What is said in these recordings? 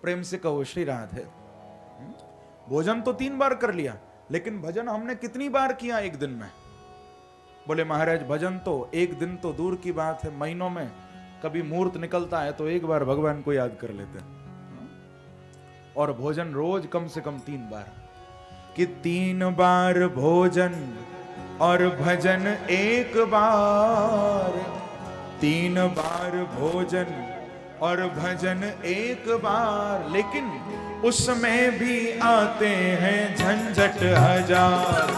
प्रेम से कहो श्री राधे। भोजन तो 3 बार कर लिया, लेकिन भजन हमने कितनी बार किया एक दिन में? बोले महाराज भजन तो एक दिन तो दूर की बात है, महीनों में कभी मुहूर्त निकलता है तो एक बार भगवान को याद कर लेते हैं। और भोजन रोज कम से कम 3 बार, कि 3 बार भोजन और भजन एक बार, 3 बार भोजन और भजन एक बार, लेकिन उसमें भी आते हैं झंझट हजार।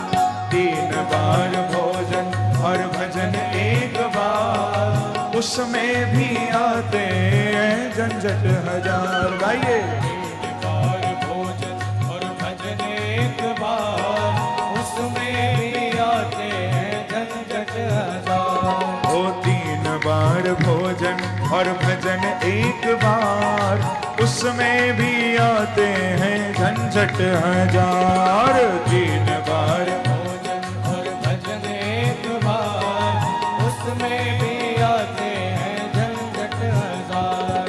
3 बार भोजन और भजन एक बार, उसमें भी आते हैं झंझट हजार। गाइए। 3 बार भोजन और भजन एक बार, उसमें भी आते हैं झंझट हजार। ओ 3 बार भोजन और भजन एक बार, उसमें भी आते हैं झंझट हजार। 3 बार भोजन और भजन एक बार, उसमें भी आते हैं झंझट हजार।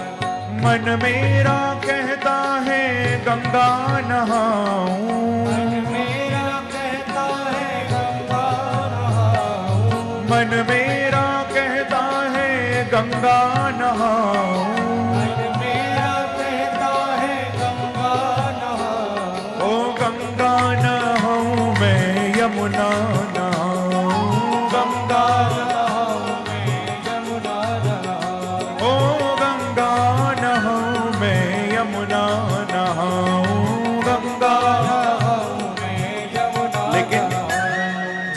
मन मेरा कहता है गंगा नहाऊं, मन मेरा कहता है गंगा नहाऊं, मन मेरा कहता है गंगा नहाऊं, मन मेरा कहता है गंगा नहाऊं। ओ गंगा नहाऊं मैं यमुना नहाऊं, गंगा नहाऊं मैं यमुना नहाऊं, ओ गंगा नहाऊं मैं यमुना नहाऊं, गंगा। नहाऊं मैं यमुना। लेकिन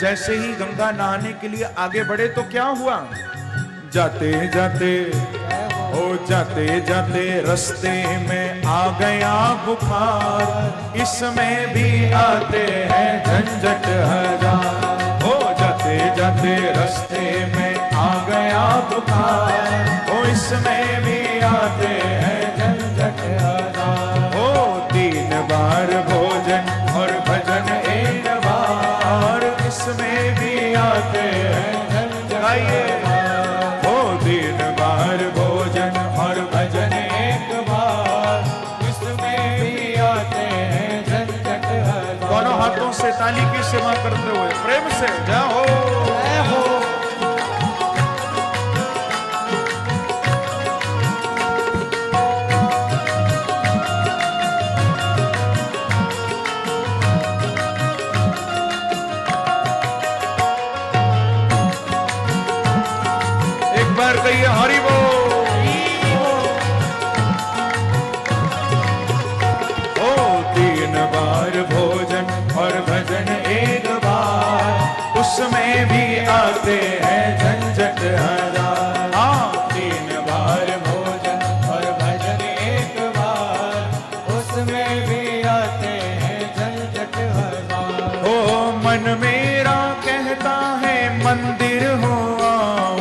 जैसे ही गंगा नहाने के लिए आगे बढ़े तो क्या हुआ? जाते जाते ओ जाते जाते रास्ते में आ गया बुखार, इसमें भी आते हैं झंझट हजार। ओ जाते जाते रास्ते में आ गया बुखार, ओ इसमें भी आते हैं झंझट हजार। ओ 3 बार भोजन और भजन एक बार, इसमें भी आते हैं झंझट हजार। ओ 3 बार भोजन और भजन एक बार, इसमें भी आते हैं झंझट हजार। दोनों हाथों से ताली की सेवा करते हुए प्रेम से जाओ। जय हो। एक बार कहिए हरि बोल। ओ 3 बार भोजन और भजन एक बार, उसमें भी आते हैं झंझट हजार। हाँ 3 बार भोजन और भजन एक बार, उसमें भी आते हैं झंझट हजार। ओ मन मेरा कहता है मंदिर हो आऊं,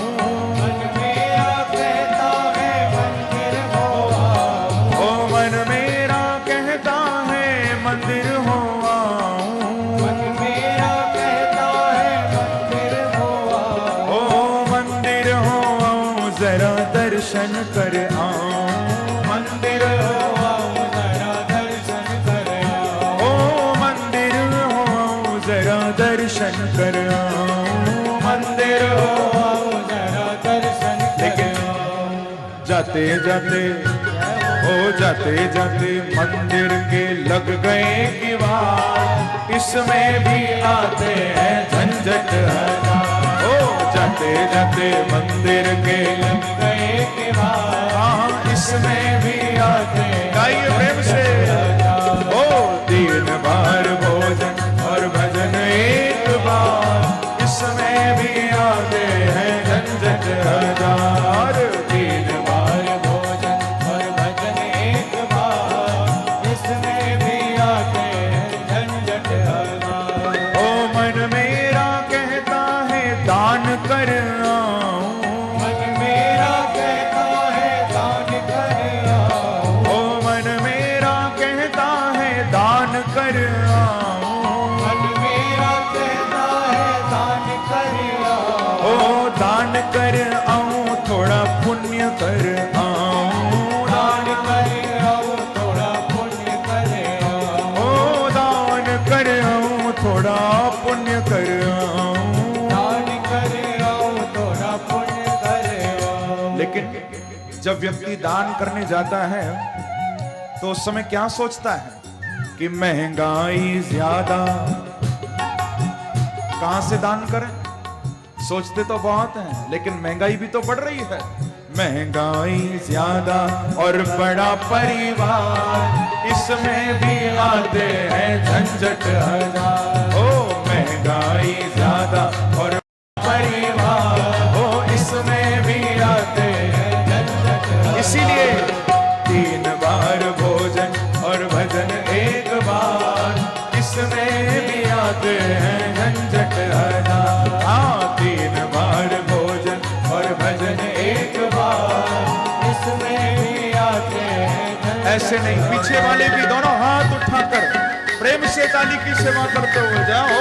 मन मेरा कहता है मंदिर हो आऊं, ओ मन मेरा कहता है मंदिर हो आऊं, मन मेरा कहता है मंदिर हो आऊं, ओ मंदिर हो आऊं जरा दर्शन कर आऊं, मंदिर हो आऊं जरा दर्शन कर आऊं, ओ मंदिर हो आऊं जरा दर्शन कर आऊं, मंदिर हो हो। आऊं जरा दर्शन कर आऊं। जाते जाते ओ जाते जाते मंदिर के लग गए किवाड़, इसमें भी आते हैं झंझट हजार। ओ जाते जाते मंदिर के लग गए के बाद, हाँ इसमें भी आते। गाइए प्रेम से। हजार। ओ 3 बार भोजन और भजन एक बार, इसमें भी आते हैं झंझट हजार। 3 बार भोजन और भजन एक बार, इसमें भी आते हैं झंझट हजार। ओ मन मेरा कहता है दान कर आऊं, मन मेरा कहता है दान कर आऊं, ओ मन मेरा कहता है दान कर आऊं, मन मेरा कहता है दान कर आऊं, ओ दान कर आऊं लेकिन जब व्यक्ति दान करने जाता है तो उस समय क्या सोचता है कि महंगाई ज्यादा, कहां से दान करें? सोचते तो बहुत हैं, लेकिन महंगाई भी तो बढ़ रही है। महंगाई ज्यादा और बड़ा परिवार, इसमें भी आते हैं झंझट हजार। ओ महंगाई ज्यादा और परिवार, ओ इसमें भी आते हैं झंझट हजार। इसीलिए 3 बार भोजन और भजन एक बार, इसमें भी आते हैं झंझट हजार। हाँ 3 बार भोजन और भजन एक बार, इसमें भी आते हैं। ऐसे नहीं, पीछे वाले भी दोनों हाथ उठाकर प्रेम से ताली की सेवा करते हुए जाओ।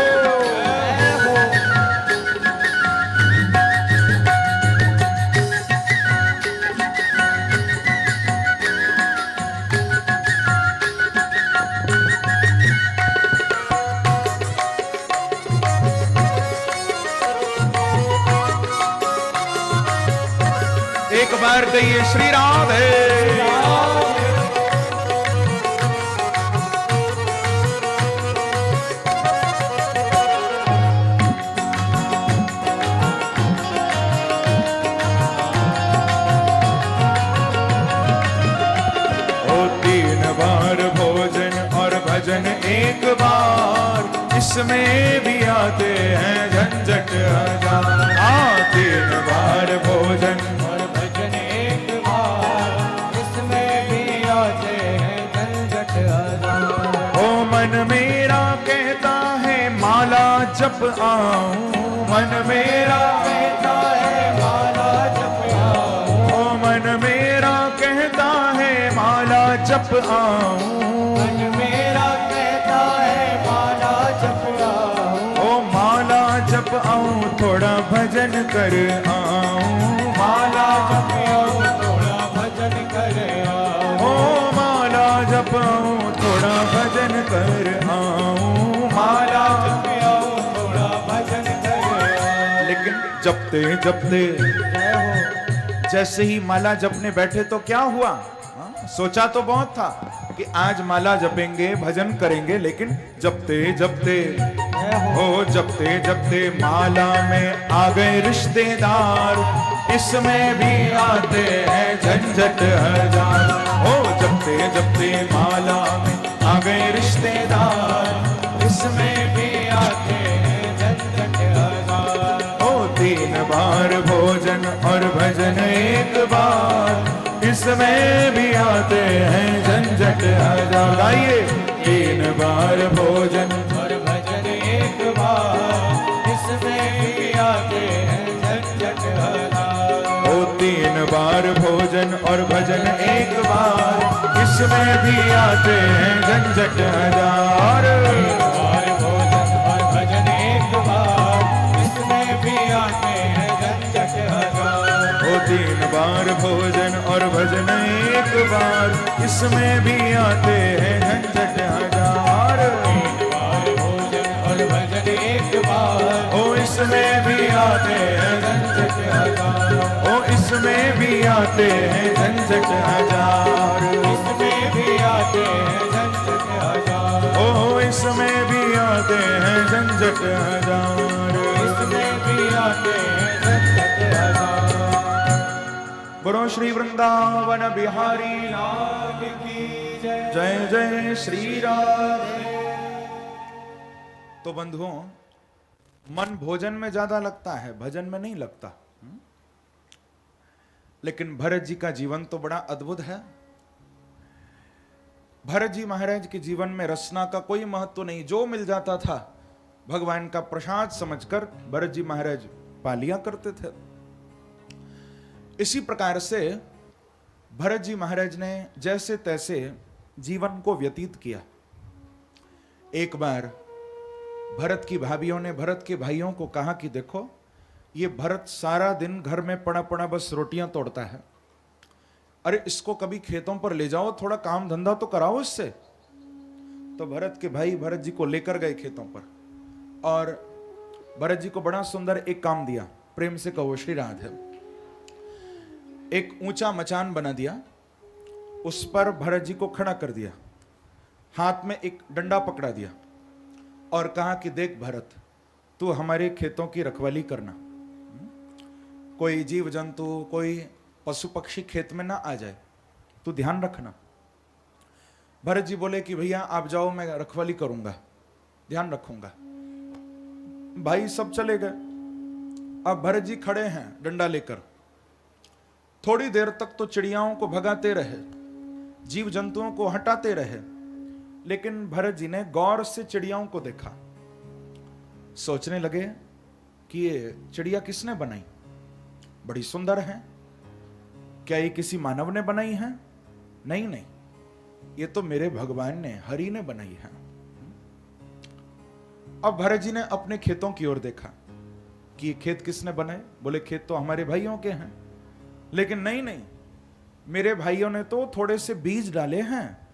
एक बार कहिए श्री राधे। ओ 3 बार भोजन और भजन एक बार, इसमें भी आते हैं झंझट हजार। हाँ 3 बार भोजन और भजन एक बार, इसमें भी आते हैं झंझट हजार। ओ मन मेरा कहता है माला जप आऊं, मन मेरा कहता है माला जप आऊं। ओ मन मेरा कहता है माला जप आऊं, मन मेरा कहता है माला जप आऊं। ओ माला जप आऊं थोड़ा भजन कर आऊं, माला जप आऊं थोड़ा भजन कर आऊं। ओ माला जप आऊं थोड़ा भजन कर आऊं, माला जप आऊं थोड़ा भजन कर आऊं। लेकिन जपते जपते जैसे ही माला जपने बैठे तो क्या हुआ? सोचा तो बहुत था कि आज माला जपेंगे भजन करेंगे, लेकिन जपते जपते जपते जपते माला में आ गए रिश्तेदार, इसमें भी आते हैं झंझट हजार। ओ जपते जपते माला में आ गए रिश्तेदार, इसमें भी आते हैं झंझट हजार। ओ 3 बार भोजन और भजन एक बार, इसमें भी आते हैं झंझट हजार। गाइए 3 बार भोजन और भजन एक बार, इसमें भी आते हैं झंझट हजार। ओ 3 बार भोजन और भजन एक बार, इसमें भी आते हैं झंझट हजार। 3 बार भोजन और भजन एक बार, इसमें भी आते हैं झंझट हजार। ओ 3 बार भोजन और भजन एक बार, इसमें भी आते हैं झंझट हजार। 3 बार भोजन और भजन एक बार, ओ इसमें भी आते हैं झंझट हजार। ओ इसमें भी आते हैं झंझट हजार, इसमें भी आते हैं झंझट हजार। ओ इसमें भी आते हैं झंझट हजार, इसमें भी आते हैं झंझट हजार। बोलो श्री वृंदावन बिहारी लाल की जय। जय जय श्री राधे। तो बंधुओं, मन भोजन में ज्यादा लगता है, भजन में नहीं लगता। लेकिन भरत जी का जीवन तो बड़ा अद्भुत है। भरत जी महाराज के जीवन में रसना का कोई महत्व नहीं, जो मिल जाता था भगवान का प्रसाद समझकर भरत जी महाराज पा लिया करते थे। इसी प्रकार से भरत जी महाराज ने जैसे तैसे जीवन को व्यतीत किया। एक बार भरत की भाभियों ने भरत के भाइयों को कहा कि देखो, ये भरत सारा दिन घर में पड़ा पड़ा बस रोटियां तोड़ता है, अरे इसको कभी खेतों पर ले जाओ, थोड़ा काम धंधा तो कराओ इससे। तो भरत के भाई भरत जी को लेकर गए खेतों पर और भरत जी को बड़ा सुंदर एक काम दिया। प्रेम से कहो श्री राधे। एक ऊंचा मचान बना दिया, उस पर भरत जी को खड़ा कर दिया, हाथ में एक डंडा पकड़ा दिया और कहा कि देख भरत, तू हमारे खेतों की रखवाली करना, कोई जीव जंतु कोई पशु पक्षी खेत में ना आ जाए, तू ध्यान रखना। भरत जी बोले कि भैया आप जाओ, मैं रखवाली करूंगा, ध्यान रखूंगा। भाई सब चले गए। अब भरत जी खड़े हैं डंडा लेकर। थोड़ी देर तक तो चिड़ियाओं को भगाते रहे, जीव जंतुओं को हटाते रहे, लेकिन भरत जी ने गौर से चिड़ियाओं को देखा। सोचने लगे कि ये चिड़िया किसने बनाई, बड़ी सुंदर है, क्या ये किसी मानव ने बनाई है? नहीं नहीं, ये तो मेरे भगवान ने, हरि ने बनाई है। अब भरत जी ने अपने खेतों की ओर देखा कि ये खेत किसने बनाए। बोले खेत तो हमारे भाइयों के हैं, लेकिन नहीं नहीं, मेरे भाइयों ने तो थोड़े से बीज डाले हैं,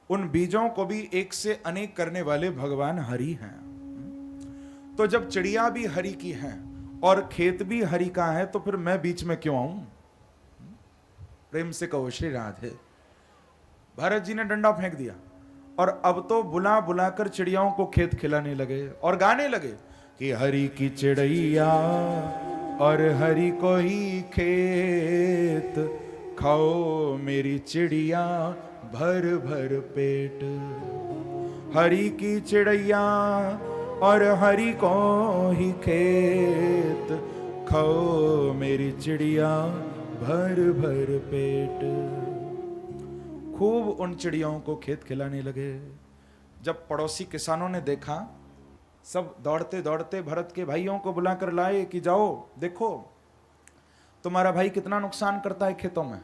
उन बीजों को भी एक से अनेक करने वाले भगवान हरि हैं। तो जब चिड़िया भी हरि की है और खेत भी हरि का है, तो फिर मैं बीच में क्यों आऊं? प्रेम से कहो श्री राधे। भरत जी ने डंडा फेंक दिया और अब तो बुला बुलाकर चिड़ियाओं को खेत खिलाने लगे और गाने लगे कि हरि की चिड़ैया और हरि को ही खेत, खाओ मेरी चिड़िया भर भर पेट। हरि की चिड़ैया और हरि को ही खेत, खाओ मेरी चिड़िया भर भर पेट। खूब उन चिड़ियों को खेत खिलाने लगे। जब पड़ोसी किसानों ने देखा, सब दौड़ते दौड़ते भरत के भाइयों को बुलाकर लाए कि जाओ देखो तुम्हारा भाई कितना नुकसान करता है खेतों में।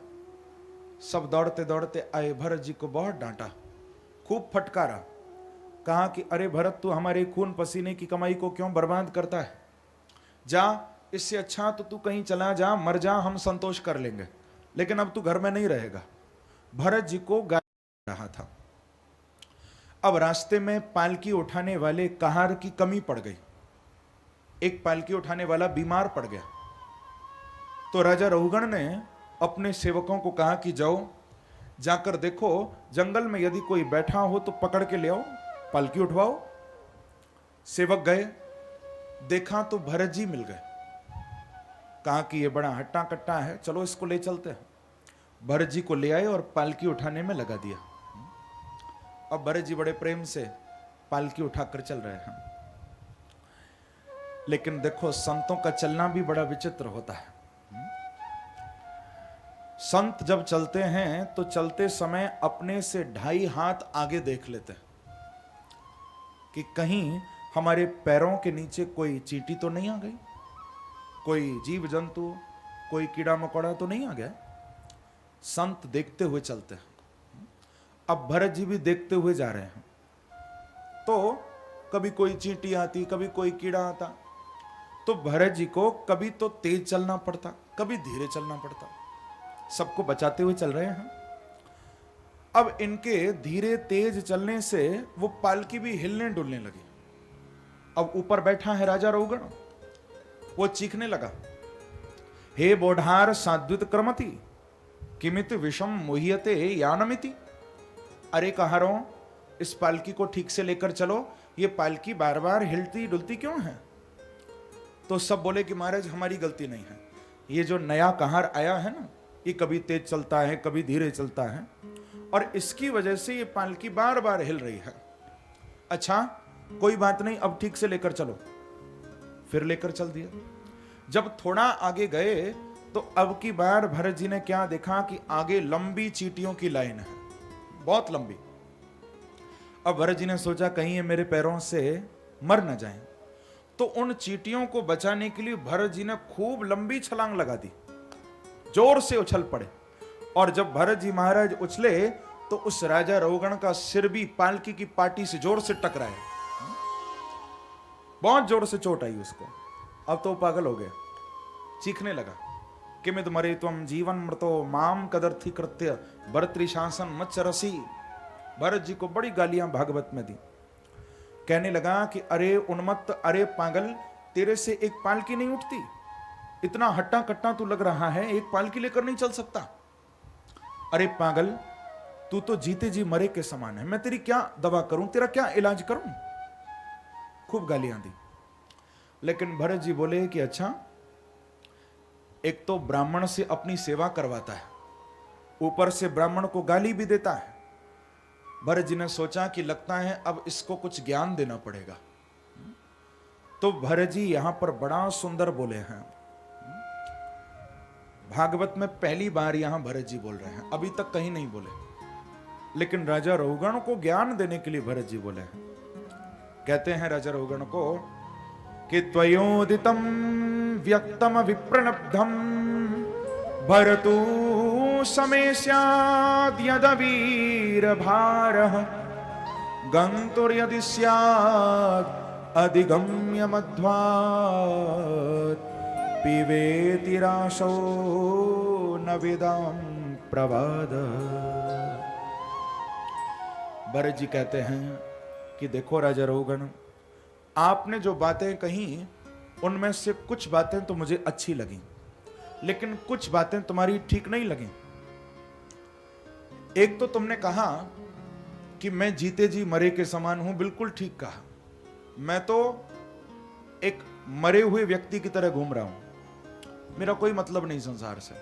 सब दौड़ते दौड़ते आए, भरत जी को बहुत डांटा, खूब फटकारा, कहा कि अरे भरत, तू हमारे खून पसीने की कमाई को क्यों बर्बाद करता है? जा, इससे अच्छा तो तू कहीं चला जा, मर जा, हम संतोष कर लेंगे, लेकिन अब तू घर में नहीं रहेगा। भरत जी को गाली रहा था। अब रास्ते में पालकी उठाने वाले कहार की कमी पड़ गई। एक पालकी उठाने वाला बीमार पड़ गया, तो राजा रहुगण ने अपने सेवकों को कहा कि जाओ, जाकर देखो जंगल में यदि कोई बैठा हो तो पकड़ के ले आओ, पालकी उठवाओ। सेवक गए, देखा तो भरत जी मिल गए। कहा कि ये बड़ा हट्टा कट्टा है, चलो इसको ले चलते हैं। भरत जी को ले आए और पालकी उठाने में लगा दिया। अब भरत जी बड़े प्रेम से पालकी उठाकर चल रहे हैं। लेकिन देखो, संतों का चलना भी बड़ा विचित्र होता है। संत जब चलते हैं तो चलते समय अपने से 2.5 हाथ आगे देख लेते हैं कि कहीं हमारे पैरों के नीचे कोई चींटी तो नहीं आ गई, कोई जीव जंतु, कोई कीड़ा मकोड़ा तो नहीं आ गया। संत देखते हुए चलते हैं। अब भरत जी भी देखते हुए जा रहे हैं, तो कभी कोई चींटी आती, कभी कोई कीड़ा आता, तो भरत जी को कभी तो तेज चलना पड़ता, कभी धीरे चलना पड़ता, सबको बचाते हुए चल रहे हैं। अब इनके धीरे तेज चलने से वो पालकी भी हिलने डुलने लगी। अब ऊपर बैठा है राजा रहुगण, वो चीखने लगा, हे बोढ़ार साद्वित क्रमति किमित विषम मुह्यते यानमिति। अरे कहारों, इस पालकी को ठीक से लेकर चलो, ये पालकी बार बार हिलती डुलती क्यों है? तो सब बोले कि महाराज हमारी गलती नहीं है, ये जो नया कहार आया है ना, ये कभी तेज चलता है कभी धीरे चलता है, और इसकी वजह से ये पालकी बार बार हिल रही है। अच्छा कोई बात नहीं, अब ठीक से लेकर चलो। फिर लेकर चल दिया। जब थोड़ा आगे गए तो अब की बार भरत जी ने क्या देखा कि आगे लंबी चींटियों की लाइन है, बहुत लंबी। अब भरत जी ने सोचा कहीं ये मेरे पैरों से मर न जाएं, तो उन चींटियों को बचाने के लिए भरत जी ने खूब लंबी छलांग लगा दी, जोर से उछल पड़े। और जब भरत जी महाराज उछले तो उस राजा रहुगण का सिर भी पालकी की पाटी से जोर से टकराया, बहुत जोर से चोट आई उसको। अब तो पागल हो गया, चीखने लगा, किमित मरे त्वम जीवन मृतो माम कदर्थी कृत्य भर्तृशासन मच्चरसी। भरत जी को बड़ी गालियां भागवत में दी। कहने लगा कि अरे उन्मत्त, अरे पागल, तेरे से एक पालकी नहीं उठती, इतना हट्टा कट्टा तू लग रहा है, एक पालकी लेकर नहीं चल सकता। अरे पागल, तू तो जीते जी मरे के समान है, मैं तेरी क्या दवा करूं, तेरा क्या इलाज करूं। खूब गालियां दी। लेकिन भरत जी बोले कि अच्छा, एक तो ब्राह्मण से अपनी सेवा करवाता है, ऊपर से ब्राह्मण को गाली भी देता है। भरत जी ने सोचा कि लगता है अब इसको कुछ ज्ञान देना पड़ेगा। तो भरत जी यहां पर बड़ा सुंदर बोले हैं। भागवत में पहली बार यहां भरत जी बोल रहे हैं, अभी तक कहीं नहीं बोले। लेकिन राजा रहुगण को ज्ञान देने के लिए भरत जी बोले हैं। कहते हैं राजा रहुगण को कि त्वयोदितम व्यक्तम विप्रणब्धम भरतु समय स्याद् यदवीर भारः गन्तुर्यदि स्याद् अधिगम्य मध्वात् पिबेति राशो न विदाम प्रवाद। भरत जी कहते हैं कि देखो राजा रहुगण, आपने जो बातें कही उनमें से कुछ बातें तो मुझे अच्छी लगी, लेकिन कुछ बातें तुम्हारी ठीक नहीं लगी। एक तो तुमने कहा कि मैं जीते जी मरे के समान हूं, बिल्कुल ठीक कहा। मैं तो एक मरे हुए व्यक्ति की तरह घूम रहा हूं, मेरा कोई मतलब नहीं संसार से।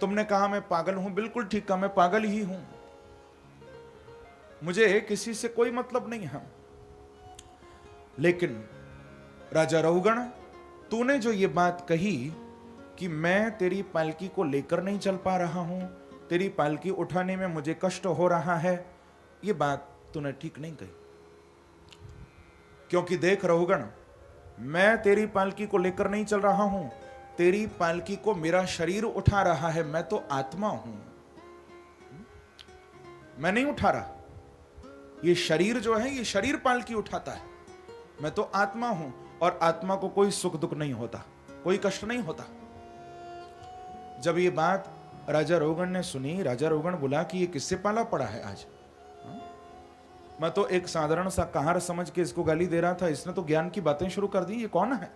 तुमने कहा मैं पागल हूं, बिल्कुल ठीक कहा, मैं पागल ही हूं, मुझे किसी से कोई मतलब नहीं है। लेकिन राजा रहुगण, तूने जो ये बात कही कि मैं तेरी पालकी को लेकर नहीं चल पा रहा हूं, तेरी पालकी उठाने में मुझे कष्ट हो रहा है, ये बात तूने ठीक नहीं कही। क्योंकि देख रहुगण, मैं तेरी पालकी को लेकर नहीं चल रहा हूं, तेरी पालकी को मेरा शरीर उठा रहा है, मैं तो आत्मा हूं, मैं नहीं उठा रहा। ये शरीर जो है, ये शरीर पालकी उठाता है, मैं तो आत्मा हूं, और आत्मा को कोई सुख दुख नहीं होता, कोई कष्ट नहीं होता। जब ये बात राजा रहुगण ने सुनी, राजा रहुगण बोला कि ये किससे पाला पड़ा है आज। मैं तो एक साधारण सा कहार समझ के इसको गाली दे रहा था, इसने तो ज्ञान की बातें शुरू कर दी। ये कौन है,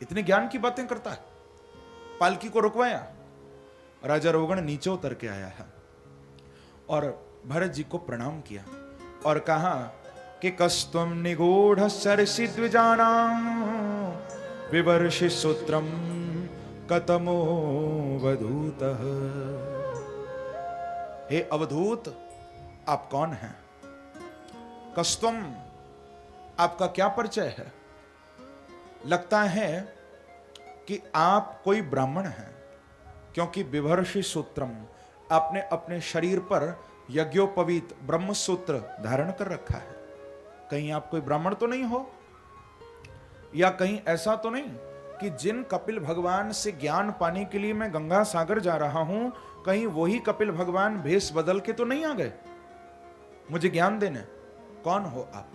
इतने ज्ञान की बातें करता है। पालकी को रुकवाया, राजा रहुगण नीचे उतर के आया है और भरत जी को प्रणाम किया और कहा कि कस्तम निगूढ़ सरसि द्विजानां विवर्षि सूत्रम कतमो वधूतः। हे अवधूत, आप कौन हैं? कस्तम, आपका क्या परिचय है? लगता है कि आप कोई ब्राह्मण हैं, क्योंकि विवर्षि सूत्रम, आपने अपने शरीर पर यज्ञोपवीत ब्रह्म सूत्र धारण कर रखा है। कहीं आप कोई ब्राह्मण तो नहीं हो, या कहीं ऐसा तो नहीं कि जिन कपिल भगवान से ज्ञान पाने के लिए मैं गंगा सागर जा रहा हूं, कहीं वही कपिल भगवान भेष बदल के तो नहीं आ गए मुझे ज्ञान देने? कौन हो आप?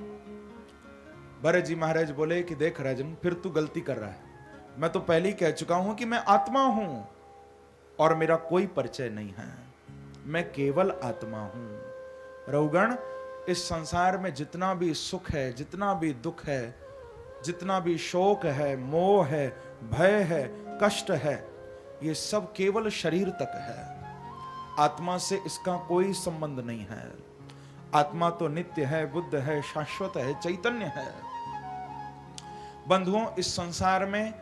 भरत जी महाराज बोले कि देख राजन, फिर तू गलती कर रहा है। मैं तो पहले ही कह चुका हूं कि मैं आत्मा हूं और मेरा कोई परिचय नहीं है, मैं केवल आत्मा हूं। रहुगण, इस संसार में जितना भी सुख है, जितना भी दुख है, जितना भी शोक है, मोह है, भय है, कष्ट है, ये सब केवल शरीर तक है। आत्मा से इसका कोई संबंध नहीं है। आत्मा तो नित्य है, बुद्ध है, शाश्वत है, चैतन्य है। बंधुओं, इस संसार में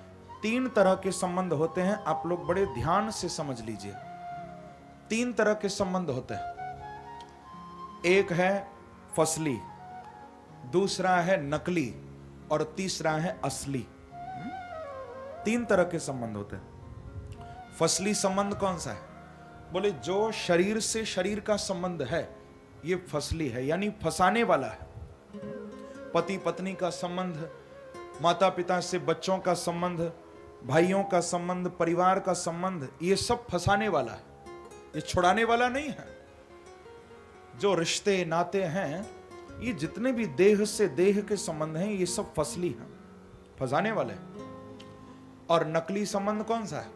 3 तरह के संबंध होते हैं, आप लोग बड़े ध्यान से समझ लीजिए। 3 तरह के संबंध होते हैं। एक है फसली, दूसरा है नकली, और तीसरा है असली। 3 तरह के संबंध होते हैं। फसली संबंध कौन सा है? बोले जो शरीर से शरीर का संबंध है, ये फसली है, यानी फंसाने वाला है। पति पत्नी का संबंध, माता पिता से बच्चों का संबंध, भाइयों का संबंध, परिवार का संबंध, ये सब फंसाने वाला है, ये छुड़ाने वाला नहीं है। जो रिश्ते नाते हैं, ये जितने भी देह से देह के संबंध हैं, ये सब फसली हैं, फंसाने वाले। और नकली संबंध कौन सा है?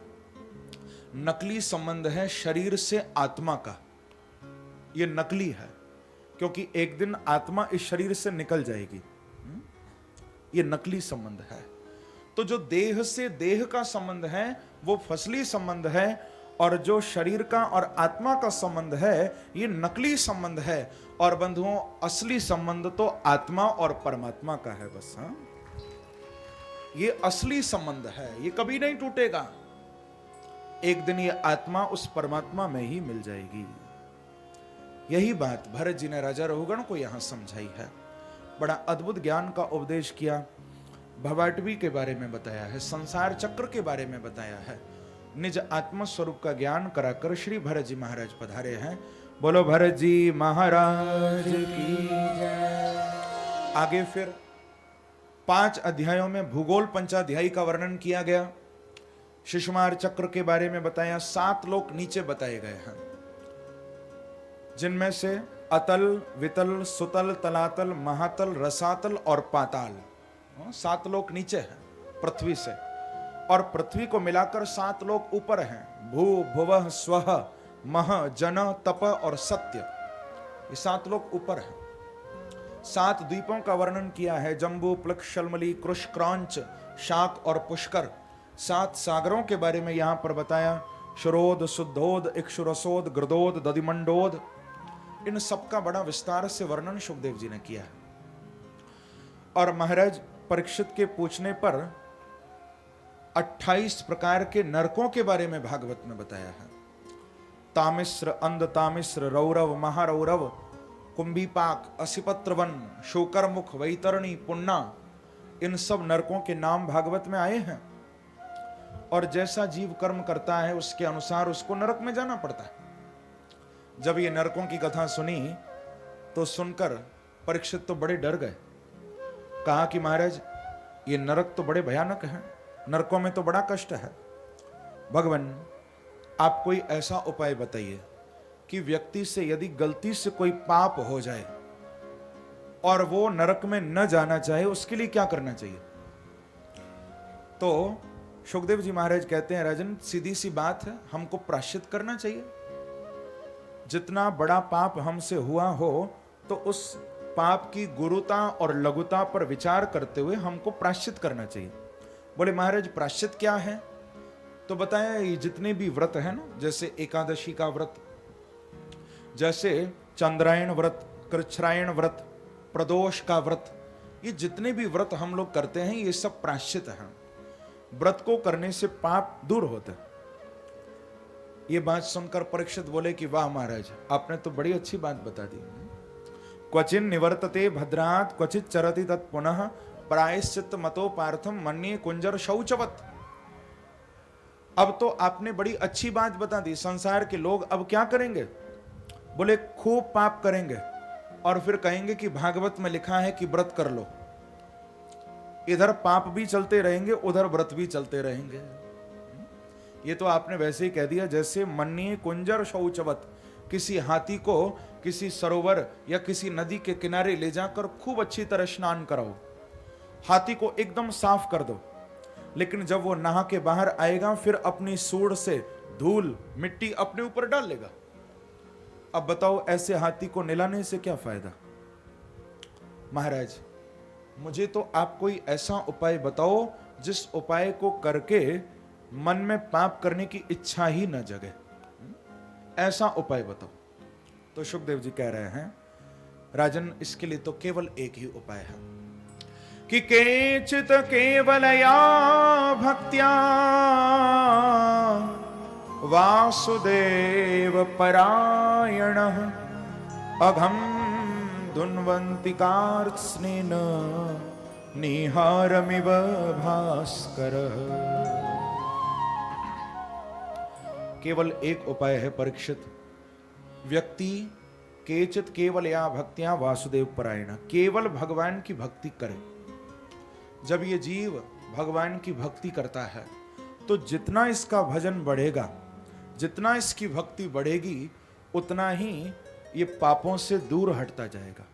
नकली संबंध है शरीर से आत्मा का। ये नकली है, क्योंकि एक दिन आत्मा इस शरीर से निकल जाएगी। ये नकली संबंध है। तो जो देह से देह का संबंध है वो फसली संबंध है, और जो शरीर का और आत्मा का संबंध है ये नकली संबंध है। और बंधुओं, असली संबंध तो आत्मा और परमात्मा का है बस। हाँ, ये असली संबंध है, ये कभी नहीं टूटेगा। एक दिन ये आत्मा उस परमात्मा में ही मिल जाएगी। यही बात भरत जी ने राजा रघुगण को यहां समझाई है। बड़ा अद्भुत ज्ञान का उपदेश किया, भवाटवी के बारे में बताया है, संसार चक्र के बारे में बताया है, निज आत्म स्वरूप का ज्ञान कराकर श्री भरत जी महाराज पधारे हैं। बोलो भरत जी महाराज की जय। आगे फिर 5 अध्यायों में भूगोल पंचाध्यायी का वर्णन किया गया, शिशुमार चक्र के बारे में बताया, 7 लोक नीचे बताए गए हैं, जिनमें से अतल, वितल, सुतल, तलातल, महातल, रसातल और पाताल, 7 लोक नीचे हैं पृथ्वी से, और पृथ्वी को मिलाकर 7 लोक ऊपर हैं, भू, भुवः, स्वः, मह, जन, तप और सत्य, ये 7 लोक ऊपर हैं। 7 द्वीपों का वर्णन किया है, जम्बू, प्लक, शल्मली, कृश, क्रांच, शाक और पुष्कर। 7 सागरों के बारे में यहां पर बताया, शरोद, शुद्धोद, इक्षुरसोद, गृदोद, दधिमंडोद, इन सबका बड़ा विस्तार से वर्णन सुखदेव जी ने किया है। और महाराज परीक्षित के पूछने पर 28 प्रकार के नरकों के बारे में भागवत में बताया है। तामिश्र, अंध तामिश्र, रौरव, महारौरव, कुंभीपाक, असिपत्रवन, शोकरमुख, वैतरणी, पुन्ना, इन सब नरकों के नाम भागवत में आए हैं। और जैसा जीव कर्म करता है उसके अनुसार उसको नरक में जाना पड़ता है। जब ये नरकों की कथा सुनी तो सुनकर परीक्षित तो बड़े डर गए। कहा कि महाराज ये नरक तो बड़े भयानक हैं, नरकों में तो बड़ा कष्ट है। भगवान आप कोई ऐसा उपाय बताइए कि व्यक्ति से यदि गलती से कोई पाप हो जाए और वो नरक में न जाना चाहे, उसके लिए क्या करना चाहिए। तो सुखदेव जी महाराज कहते हैं, राजन सीधी सी बात है, हमको प्रायश्चित करना चाहिए। जितना बड़ा पाप हमसे हुआ हो तो उस पाप की गुरुता और लघुता पर विचार करते हुए हमको प्रायश्चित करना चाहिए। बोले महाराज प्रायश्चित क्या है। तो बताया ये जितने भी व्रत है ना, जैसे एकादशी का व्रत, जैसे चंद्रायण व्रत, कृच्छ्रायण व्रत, प्रदोष का व्रत, ये जितने भी व्रत हम लोग करते हैं ये सब प्रायश्चित हैं। व्रत को करने से पाप दूर होते हैं। ये बात सुनकर परीक्षित बोले कि वाह महाराज आपने तो बड़ी अच्छी बात बता दी। क्वचिन निवर्तते भद्रात क्वचित चरति तत्पुनः प्रायश्चित मतो पार्थम मन्ये कुंजर शौचवत। अब तो आपने बड़ी अच्छी बात बता दी। संसार के लोग अब क्या करेंगे, बोले खूब पाप करेंगे और फिर कहेंगे कि भागवत में लिखा है कि व्रत कर लो। इधर पाप भी चलते रहेंगे, उधर व्रत भी चलते रहेंगे। ये तो आपने वैसे ही कह दिया जैसे मन्ये कुंजर शौचवत, किसी हाथी को किसी सरोवर या किसी नदी के किनारे ले जाकर खूब अच्छी तरह स्नान कराओ, हाथी को एकदम साफ कर दो, लेकिन जब वो नहा के बाहर आएगा फिर अपनी सूंड से धूल मिट्टी अपने ऊपर डाल लेगा। अब बताओ ऐसे हाथी को निलाने से क्या फायदा। महाराज मुझे तो आप कोई ऐसा उपाय बताओ जिस उपाय को करके मन में पाप करने की इच्छा ही न जगे, ऐसा उपाय बताओ। तो सुखदेव जी कह रहे हैं, राजन इसके लिए तो केवल एक ही उपाय है कि केचित केवलया भक्त्या वासुदेव परायण अघम धुन्वन्तिकार्त्स्नेन निहारमिव भास्कर। केवल एक उपाय है परीक्षित, व्यक्ति केचित केवल या भक्तियां वासुदेव परायण, केवल भगवान की भक्ति करे। जब ये जीव भगवान की भक्ति करता है तो जितना इसका भजन बढ़ेगा, जितना इसकी भक्ति बढ़ेगी, उतना ही ये पापों से दूर हटता जाएगा।